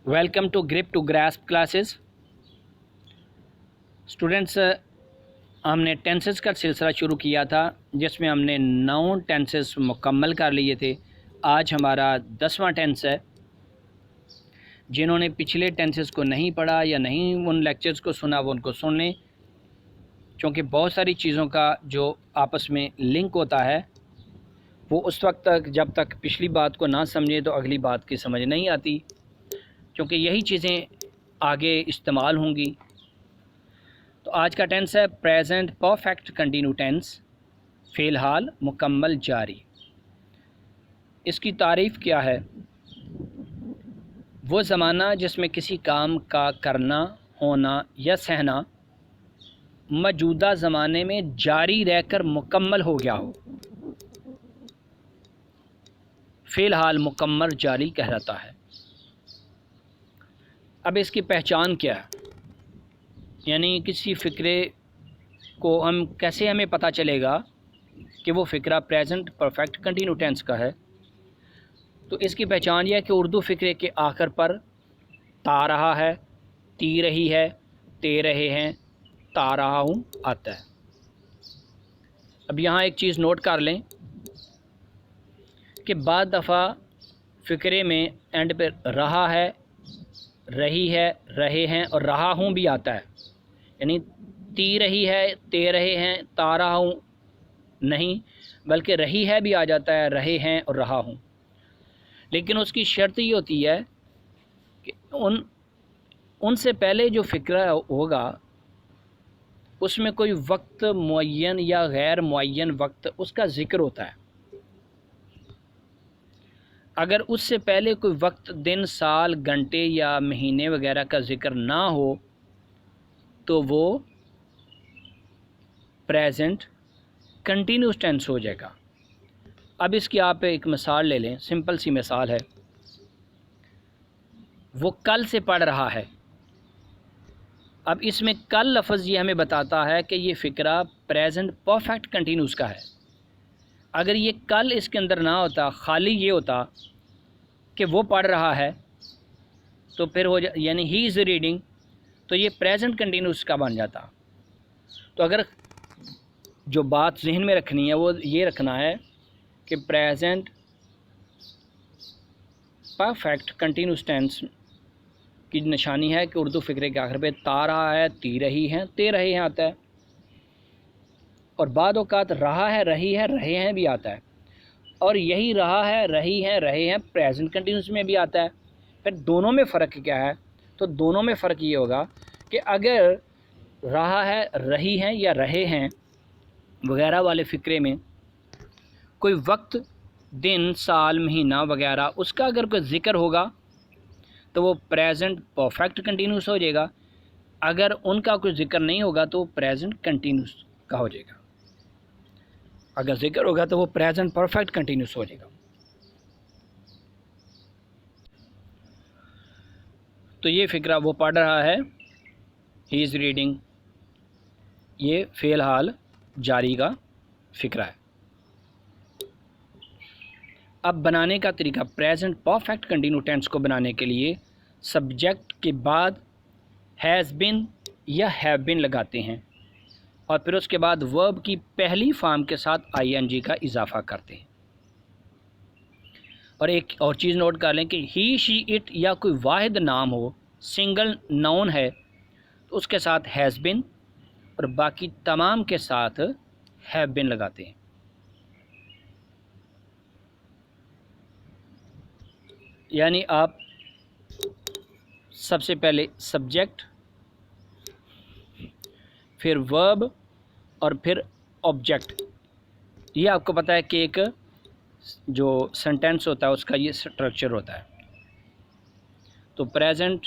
Welcome to grip to grasp classes. Students, हमने tenses का सिलसिला शुरू किया था जिसमें हमने 9 टेंसेस मुकम्मल कर लिए थे। आज हमारा 10वां टेंस है। जिन्होंने पिछले टेंसेस को नहीं पढ़ा या नहीं उन लेक्चर्स को सुना वो उनको सुन लें, क्योंकि बहुत सारी चीज़ों का जो आपस में लिंक होता है वो उस वक्त तक जब तक पिछली बात को ना समझे तो अगली बात की समझ नहीं आती, क्योंकि यही चीज़ें आगे इस्तेमाल होंगी। तो आज का टेंस है प्रेजेंट परफेक्ट कंटिन्यू टेंस, फ़िलहाल मुकम्मल जारी। इसकी तारीफ़ क्या है? वो ज़माना जिसमें किसी काम का करना, होना या सहना मौजूदा ज़माने में जारी रहकर मुकम्मल हो गया हो, फ़िलहाल मुकम्मल जारी कहलाता है। अब इसकी पहचान क्या है? यानी किसी फ़िक्रे को हमें पता चलेगा कि वो फ़िक्रा प्रेजेंट परफेक्ट कंटिन्यू टेंस का है। तो इसकी पहचान यह है कि उर्दू फ़िक्रे के आखिर पर ता रहा है, ती रही है, ते रहे हैं, ता रहा हूँ आता है। अब यहाँ एक चीज़ नोट कर लें कि बाद दफ़ा फ़िक्रे में एंड पे रहा है, रही है, रहे हैं और रहा हूँ भी आता है। यानी ती रही है, ते रहे हैं, ता रहा हूँ नहीं, बल्कि रही है भी आ जाता है, रहे हैं और रहा हूँ। लेकिन उसकी शर्त ये होती है कि उनसे पहले जो फ़िक्रा होगा उसमें कोई वक्त मुअय्यन या गैर मुअय्यन वक्त उसका ज़िक्र होता है। अगर उससे पहले कोई वक्त, दिन, साल, घंटे या महीने वगैरह का ज़िक्र ना हो तो वो प्रेजेंट कंटिन्यूस टेंस हो जाएगा। अब इसकी आप एक मिसाल ले लें, सिंपल सी मिसाल है। वो कल से पढ़ रहा है। अब इसमें कल लफ्ज़ ये हमें बताता है कि ये फ़िक्रा प्रेजेंट परफेक्ट कंटिन्यूस का है। अगर ये कल इसके अंदर ना होता, खाली ये होता कि वो पढ़ रहा है, तो फिर यानी ही इज़ रीडिंग, तो ये प्रेजेंट कंटिन्यूस का बन जाता। तो अगर जो बात जहन में रखनी है वो ये रखना है कि प्रेजेंट परफेक्ट कंटिन्यूस टेंस की निशानी है कि उर्दू फ़िक्रे के आखिर पे ता रहा है, ती रही हैं, ते रहे हैं आता है। और बाद औक़ात रहा है, रही है, रहे हैं भी आता है। और यही रहा है, रही हैं, रहे हैं प्रेजेंट कंटिन्यूस में भी आता है। फिर दोनों में फ़र्क क्या है? तो दोनों में फ़र्क ये होगा कि अगर रहा है, रही हैं या रहे हैं वगैरह वाले फ़िक्रे में कोई वक्त, दिन, साल, महीना वगैरह उसका अगर कोई ज़िक्र होगा तो वो प्रेजेंट परफेक्ट कंटिन्यूस हो जाएगा। अगर उनका कोई ज़िक्र नहीं होगा तो प्रेजेंट कंटिन्यूस का हो जाएगा। अगर ज़िक्र होगा तो वो प्रेजेंट परफेक्ट कंटिन्यूस हो जाएगा। तो ये फ़िक्रा वो पढ़ रहा है, ही इज़ रीडिंग, ये फ़िलहाल जारी का फ़िक्रा है। अब बनाने का तरीका, प्रेजेंट परफेक्ट कंटिन्यू टेंस को बनाने के लिए सब्जेक्ट के बाद हैज़ बिन या हैव बिन लगाते हैं और फिर उसके बाद वर्ब की पहली फॉर्म के साथ आईएनजी का इजाफा करते हैं। और एक और चीज़ नोट कर लें कि ही, शी, इट या कोई वाहिद नाम हो, सिंगल नाउन है, तो उसके साथ हैज़ बिन और बाकी तमाम के साथ हैव बिन लगाते हैं। यानी आप सबसे पहले सब्जेक्ट, फिर वर्ब और फिर ऑब्जेक्ट। ये आपको पता है कि एक जो सेंटेंस होता है उसका ये स्ट्रक्चर होता है। तो प्रेजेंट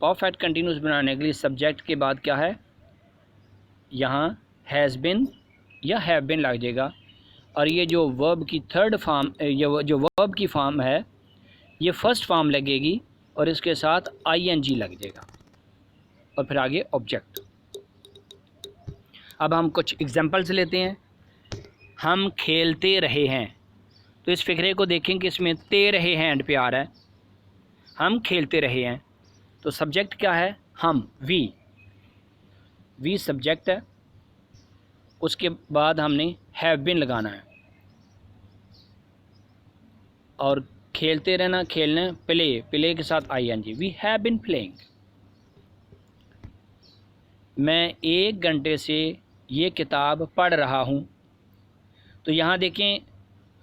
परफेक्ट कंटिन्यूस बनाने के लिए सब्जेक्ट के बाद क्या है, यहाँ हैज़ बिन या हैव बिन लग जाएगा। और ये जो वर्ब की थर्ड फॉर्म, ये जो वर्ब की फॉर्म है ये फर्स्ट फॉर्म लगेगी और इसके साथ आईएनजी लग जाएगा और फिर आगे ऑब्जेक्ट। अब हम कुछ एग्जांपल्स लेते हैं। हम खेलते रहे हैं, तो इस फ़िक्रे को देखें कि इसमें ते रहे हैं एंड पे आ रहा है। हम खेलते रहे हैं, तो सब्जेक्ट क्या है? हम, वी सब्जेक्ट है। उसके बाद हमने हैव बीन लगाना है और खेलते रहना, खेलना, प्ले के साथ ING, we have been playing. मैं 1 घंटे से ये किताब पढ़ रहा हूँ। तो यहाँ देखें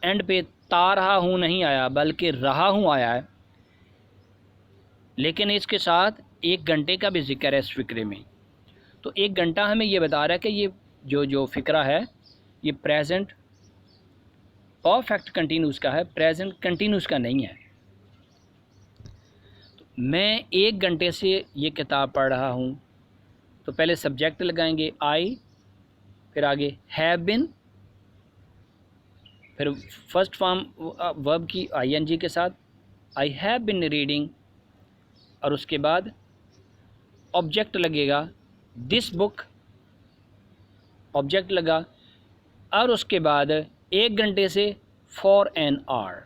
एंड पे ता रहा हूँ नहीं आया, बल्कि रहा हूँ आया है, लेकिन इसके साथ 1 घंटे का भी जिक्र है इस फ़िक्रे में। तो 1 घंटा हमें ये बता रहा है कि ये जो फ़िक्रा है ये प्रेजेंट परफेक्ट कंटिन्यूस का है, प्रेजेंट कंटिन्यूस का नहीं है। तो मैं 1 घंटे से ये किताब पढ़ रहा हूँ, तो पहले सब्जेक्ट लगाएंगे आई, फिर आगे हैव बिन, फिर फर्स्ट फॉर्म वर्ब की ING के साथ आई हैव बिन रीडिंग, और उसके बाद ऑब्जेक्ट लगेगा दिस बुक, ऑब्जेक्ट लगा, और उसके बाद 1 घंटे से फॉर एन आवर,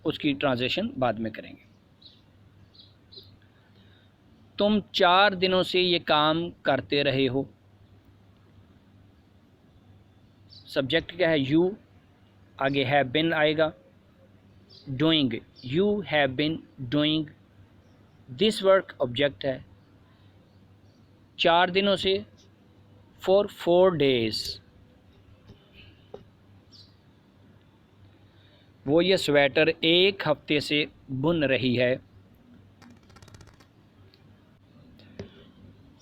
उसकी ट्रांसलेशन बाद में करेंगे। तुम 4 दिनों से ये काम करते रहे हो। सब्जेक्ट क्या है? यू, आगे हैव बिन आएगा, doing, you have been doing this work object है। 4 दिनों से फॉर 4 डेज, वो ये स्वेटर 1 हफ्ते से बुन रही है।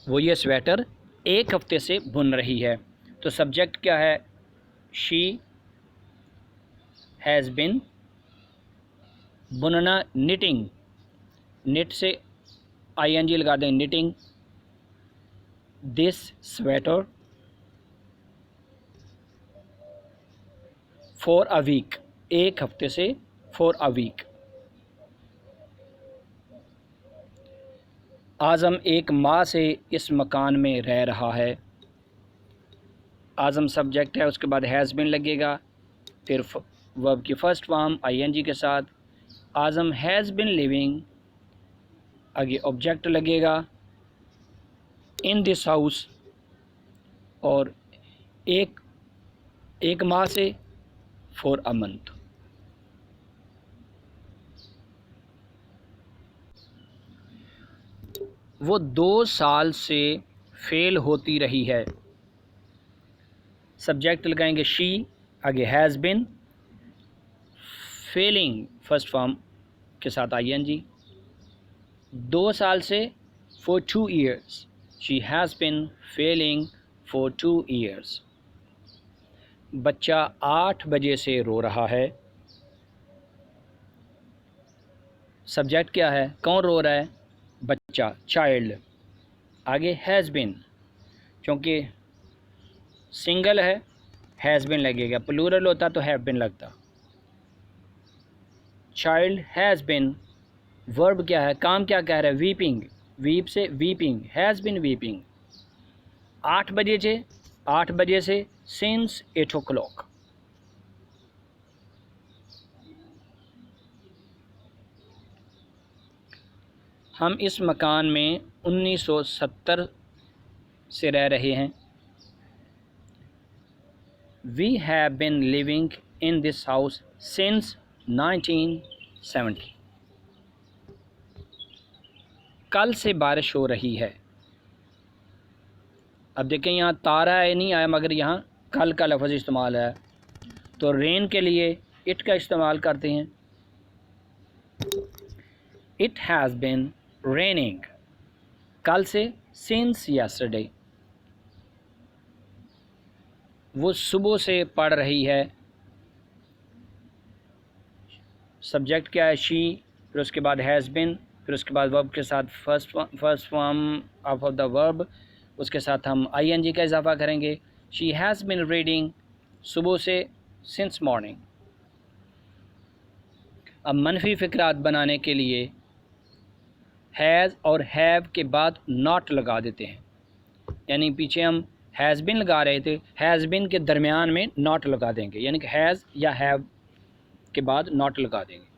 वो ये स्वेटर 1 हफ्ते से बुन रही है। तो सब्जेक्ट क्या है? शी हैज़ बिन, बुनना निटिंग, निट से ING लगा दें, knitting this sweater for a week, 1 हफ्ते से फॉर अ वीक। आज़म 1 माह से इस मकान में रह रहा है। आज़म सब्जेक्ट है, उसके बाद हैज़ बिन लगेगा, फिर वर्ब की फर्स्ट फॉर्म ING के साथ आज़म हैज़ बिन लिविंग, आगे ऑब्जेक्ट लगेगा इन दिस हाउस, और एक माह से फॉर अ मंथ। वो 2 साल से फेल होती रही है। सब्जेक्ट लगाएंगे शी, आगे has been, failing first form के साथ ING, 2 साल से for 2 years, she has been failing for 2 years. बच्चा 8 बजे से रो रहा है। सब्जेक्ट क्या है? कौन रो रहा है? बच्चा, चाइल्ड, आगे हैज़ बिन, क्योंकि सिंगल है हैज़ बिन लगेगा, प्लूरल होता तो हैव बिन लगता। चाइल्ड हैज़ बिन, वर्ब क्या है? काम क्या कह रहा है? वीपिंग, वीप से वीपिंग, हैज़ बिन वीपिंग। 8 बजे से सिंस 8 o'clock। हम इस मकान में 1970 से रह रहे हैं। We have been living in this house since 1970। कल से बारिश हो रही है। अब देखें यहाँ तारा है नहीं आया, मगर यहाँ कल का लफ्ज़ इस्तेमाल है, तो रेन के लिए इट का इस्तेमाल करते हैं। इट हैज़ बिन रेनिंग, कल से सिंस यस्टरडे। वो सुबह से पढ़ रही है। सब्जेक्ट क्या है? शी, फिर उसके बाद हैज़ बिन, फिर उसके बाद वर्ब के साथ first form of the verb, उसके साथ हम ING का इजाफा करेंगे। शी हैज़ बिन रीडिंग, सुबह से, सिंस मॉर्निंग। अब मनफी फ़िक्रात बनाने के लिए हैज़ और हैव के बाद नॉट लगा देते हैं, यानी पीछे हम हैज़ बिन लगा रहे थे, हैज़ बिन के दरमियान में नॉट लगा देंगे, यानी कि हैज़ या हैव के बाद नॉट लगा देंगे।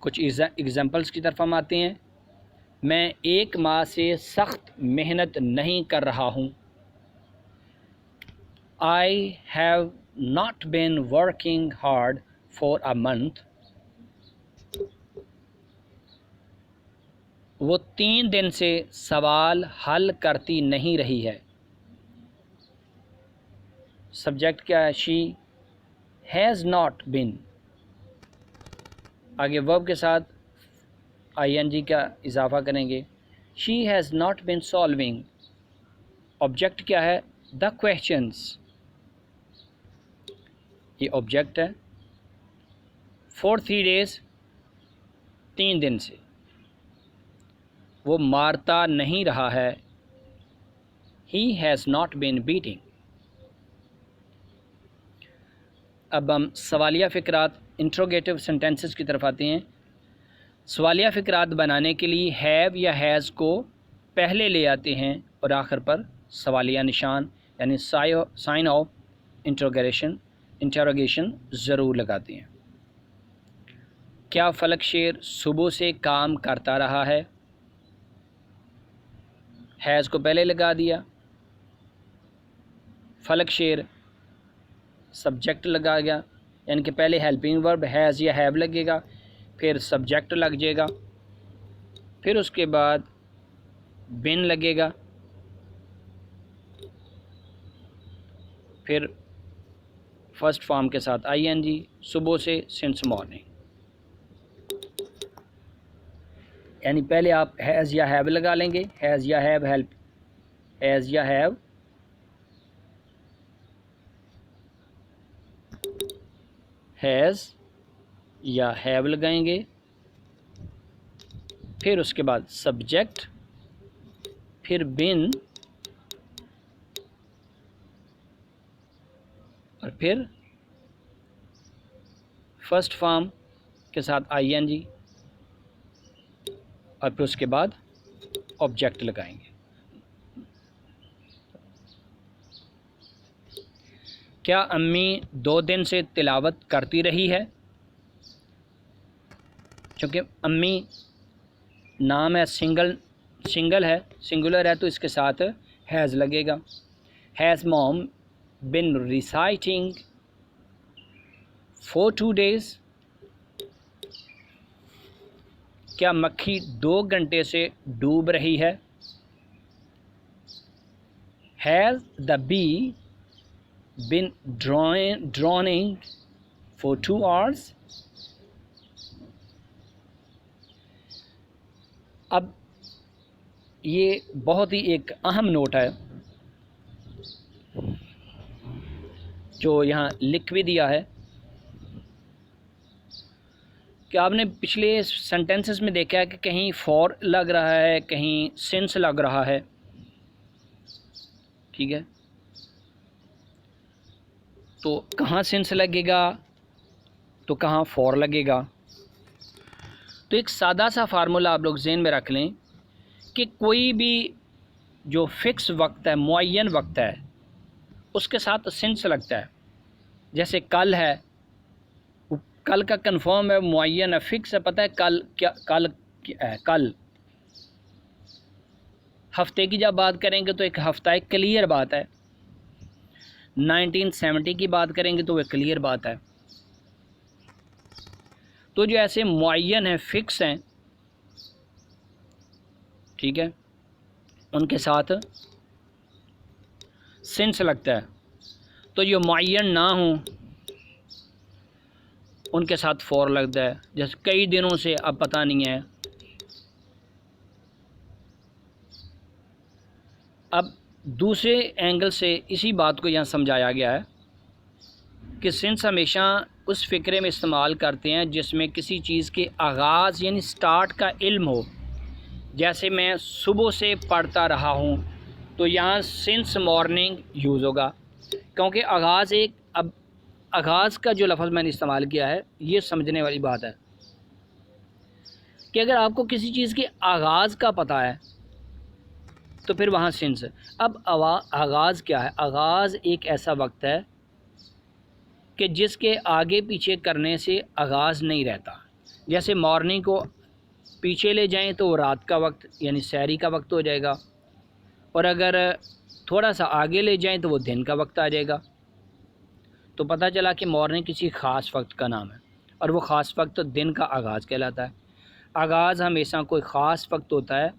कुछ एग्जांपल्स की तरफ हम आते हैं। मैं 1 माह से सख्त मेहनत नहीं कर रहा हूँ। I have not been working hard for a month. वो 3 दिन से सवाल हल करती नहीं रही है। सब्जेक्ट क्या है? She has not been. आगे वर्ब के साथ ing का इजाफा करेंगे। She has not been solving. Object क्या है? The questions. ये ऑब्जेक्ट है। फॉर 3 days, 3 दिन से। वो मारता नहीं रहा है। He has not been beating. अब हम सवालिया फ़िक्रात इंट्रोगेटिव सेंटेंसेस की तरफ आते हैं। सवालिया फ़िक्रात बनाने के लिए हैव या हैज़ को पहले ले आते हैं और आखिर पर सवालिया निशान यानी साइन ऑफ इंटरोगेशन ज़रूर लगाते हैं। क्या फलक शेर सुबह से काम करता रहा है? हैज़ को पहले लगा दिया। फलक शेर सब्जेक्ट लगा गया, यानी कि पहले हेल्पिंग वर्ब हैज़ या हैव लगेगा, फिर सब्जेक्ट लग जाएगा, फिर उसके बाद बिन लगेगा, फिर फर्स्ट फॉर्म के साथ ing, सुबह से सिंस मॉर्निंग। यानी पहले आप हैज़ या हैव लगा लेंगे। हैज़ या हैव हेल्प, हैज़ या हैव, हैज़ या हैव लगाएंगे, फिर उसके बाद सब्जेक्ट, फिर बिन, और फिर फर्स्ट फॉर्म के साथ ing, और फिर उसके बाद ऑब्जेक्ट लगाएंगे। क्या अम्मी 2 दिन से तिलावत करती रही है? क्योंकि अम्मी नाम है, सिंगल है, सिंगुलर है, तो इसके साथ हैज़ लगेगा। Has mom been reciting for 2 days? क्या मक्खी 2 घंटे से डूब रही है? Has the bee been drowning for 2 hours? अब ये बहुत ही एक अहम नोट है जो यहाँ लिख भी दिया है कि आपने पिछले सेंटेंसेस में देखा है कि कहीं फॉर लग रहा है, कहीं सिंस लग रहा है। ठीक है, तो कहाँ सिंस लगेगा तो कहाँ फॉर लगेगा। तो एक सादा सा फार्मूला आप लोग ज़हन में रख लें कि कोई भी जो फ़िक्स वक्त है, मुअय्यन वक्त है, उसके साथ सिंस लगता है। जैसे कल है, कल का कंफर्म है, मुअय्यन है, फिक्स है, पता है कल क्या है। कल हफ्ते की जब बात करेंगे तो एक हफ्ता एक क्लियर बात है। 1970 की बात करेंगे तो वह क्लियर बात है। तो जो ऐसे मुअय्यन है, फिक्स हैं, ठीक है, उनके साथ सिंस लगता है। तो जो मुअय्यन ना हो उनके साथ फॉर लगता है। जैसे कई दिनों से, अब पता नहीं है। अब दूसरे एंगल से इसी बात को यहाँ समझाया गया है कि सिंस हमेशा उस फ़िक्रे में इस्तेमाल करते हैं जिसमें किसी चीज़ के आगाज़ यानी स्टार्ट का इल्म हो। जैसे मैं सुबह से पढ़ता रहा हूँ, तो यहाँ सिंस मॉर्निंग यूज़ होगा, क्योंकि आगाज़ एक, अब आगाज़ का जो लफ्ज़ मैंने इस्तेमाल किया है ये समझने वाली बात है कि अगर आपको किसी चीज़ के आगाज़ का पता है तो फिर वहाँ सिंस। अब आगाज़ क्या है? आगाज़ एक ऐसा वक्त है कि जिसके आगे पीछे करने से आगाज़ नहीं रहता। जैसे मॉर्निंग को पीछे ले जाएं तो वो रात का वक्त यानी सहरी का वक्त हो जाएगा, और अगर थोड़ा सा आगे ले जाएं तो वो दिन का वक्त आ जाएगा। तो पता चला कि मॉर्निंग किसी ख़ास वक्त का नाम है, और वो ख़ास वक्त तो दिन का आगाज़ कहलाता है। आगाज़ हमेशा कोई ख़ास वक्त होता है,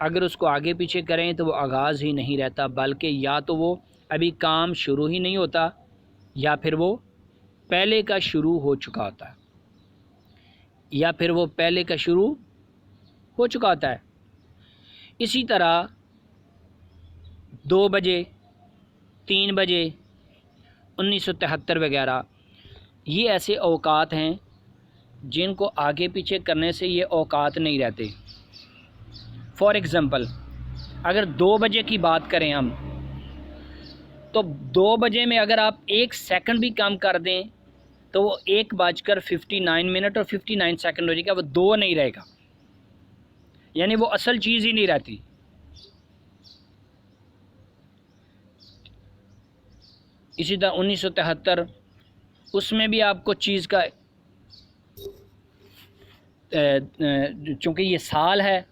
अगर उसको आगे पीछे करें तो वो आगाज़ ही नहीं रहता, बल्कि या तो वो अभी काम शुरू ही नहीं होता या फिर वो पहले का शुरू हो चुका होता है, या फिर वो पहले का शुरू हो चुका होता है। इसी तरह 2 बजे, 3 बजे, 1973 वगैरह, ये ऐसे औकात हैं जिनको आगे पीछे करने से ये औकात नहीं रहते। फॉर एग्ज़ाम्पल, अगर 2 बजे की बात करें हम, तो 2 बजे में अगर आप 1 सेकंड भी कम कर दें तो वो 1:59 और 59 सेकंड हो जाएगा, वो 2 नहीं रहेगा, यानी वो असल चीज़ ही नहीं रहती। इसी तरह 1973, उसमें भी आपको चीज़ का चूँकि ये साल है,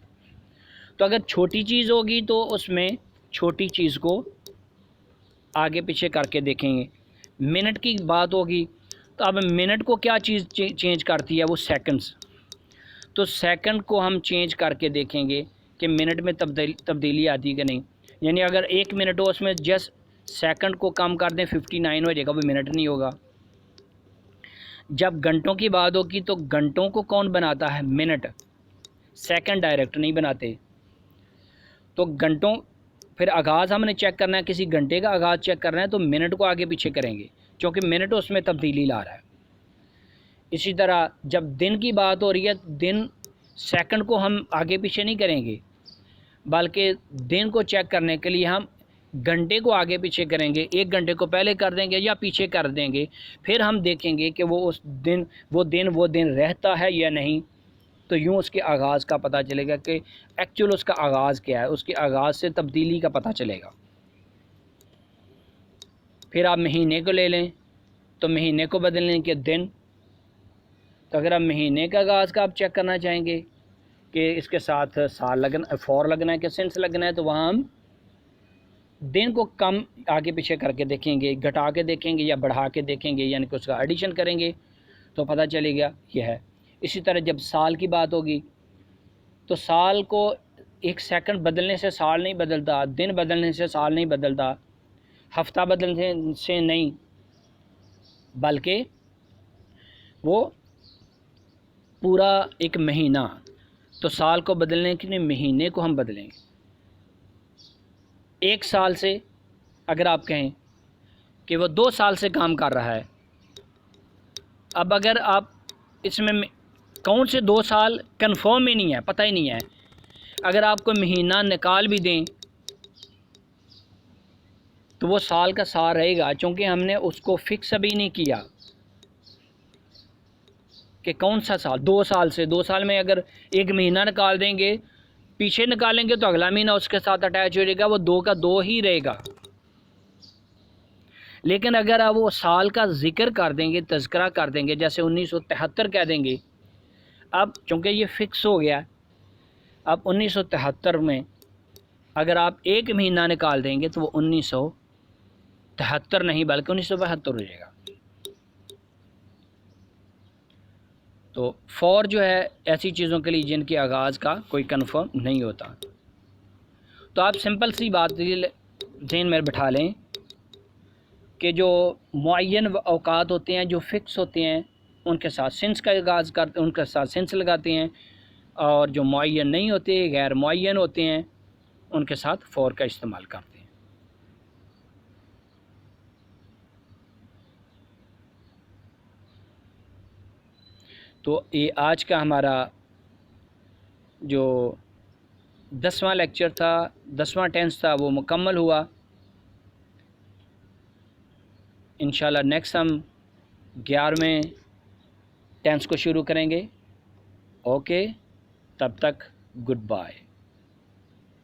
तो अगर छोटी चीज़ होगी तो उसमें छोटी चीज़ को आगे पीछे करके देखेंगे। मिनट की बात होगी तो अब मिनट को क्या चीज़ चेंज करती है, वो सेकंड्स। तो सेकंड को हम चेंज करके देखेंगे कि मिनट में तब्दीली आती है कि नहीं। यानी अगर 1 मिनट हो, उसमें जस्ट सेकंड को कम कर दें 59 हो जाएगा, वो मिनट नहीं होगा। जब घंटों की बात होगी तो घंटों को कौन बनाता है, मिनट, सेकंड डायरेक्ट नहीं बनाते। तो घंटों, फिर आगाज़ हमने चेक करना है, किसी घंटे का आगाज़ चेक करना है तो मिनट को आगे पीछे करेंगे, क्योंकि मिनट उसमें तब्दीली ला रहा है। इसी तरह जब दिन की बात हो रही है, दिन, सेकंड को हम आगे पीछे नहीं करेंगे, बल्कि दिन को चेक करने के लिए हम घंटे को आगे पीछे करेंगे, 1 घंटे को पहले कर देंगे या पीछे कर देंगे। फिर हम देखेंगे कि वो उस दिन वो दिन रहता है या नहीं। तो यूँ उसके आगाज़ का पता चलेगा कि एक्चुअल उसका आगाज़ क्या है, उसके आगाज़ से तब्दीली का पता चलेगा। फिर आप महीने को ले लें तो महीने को बदलने के दिन, तो अगर आप महीने का आगाज़ का आप चेक करना चाहेंगे कि इसके साथ साल लगना, फॉर लगना है कि सिंस लगना है, तो वहाँ हम दिन को कम आगे पीछे करके देखेंगे, घटा के देखेंगे या बढ़ा के देखेंगे, यानी कि उसका एडिशन करेंगे तो पता चलेगा यह है। इसी तरह जब साल की बात होगी तो साल को 1 सेकंड बदलने से साल नहीं बदलता, दिन बदलने से साल नहीं बदलता, हफ्ता बदलने से नहीं, बल्कि वो पूरा एक महीना। तो साल को बदलने के लिए महीने को हम बदलेंगे। 1 साल से अगर आप कहें कि वो 2 साल से काम कर रहा है, अब अगर आप इसमें कौन से 2 साल कंफर्म ही नहीं है, पता ही नहीं है, अगर आपको महीना निकाल भी दें तो वो साल का साल रहेगा, क्योंकि हमने उसको फिक्स अभी नहीं किया कि कौन सा साल। 2 साल से, 2 साल में अगर 1 महीना निकाल देंगे, पीछे निकालेंगे तो अगला महीना उसके साथ अटैच हो जाएगा, वो 2 का 2 ही रहेगा। लेकिन अगर आप वो साल का जिक्र कर देंगे, तज़किरा कर देंगे, जैसे 1973 कह देंगे, अब चूँकि ये फ़िक्स हो गया, अब 1973 में अगर आप 1 महीना निकाल देंगे तो वो 1973 नहीं बल्कि 1972 हो जाएगा। तो फॉर जो है ऐसी चीज़ों के लिए जिनके आगाज़ का कोई कंफर्म नहीं होता। तो आप सिंपल सी बात ज़हन में बिठा लें कि जो मुअय्यन औकात होते हैं, जो फ़िक्स होते हैं, उनके साथ सिंस का आगाज़ करते, उनके साथ सिंस लगाते हैं, और जो मुअय्यन नहीं होते, गैर मुअय्यन होते हैं, उनके साथ फॉर का इस्तेमाल करते हैं। तो ये आज का हमारा जो 10वां लेक्चर था, 10वां टेंस था, वो मुकम्मल हुआ। इंशाल्लाह नेक्स्ट हम 11वें टेंस को शुरू करेंगे। ओके, तब तक गुड बाय।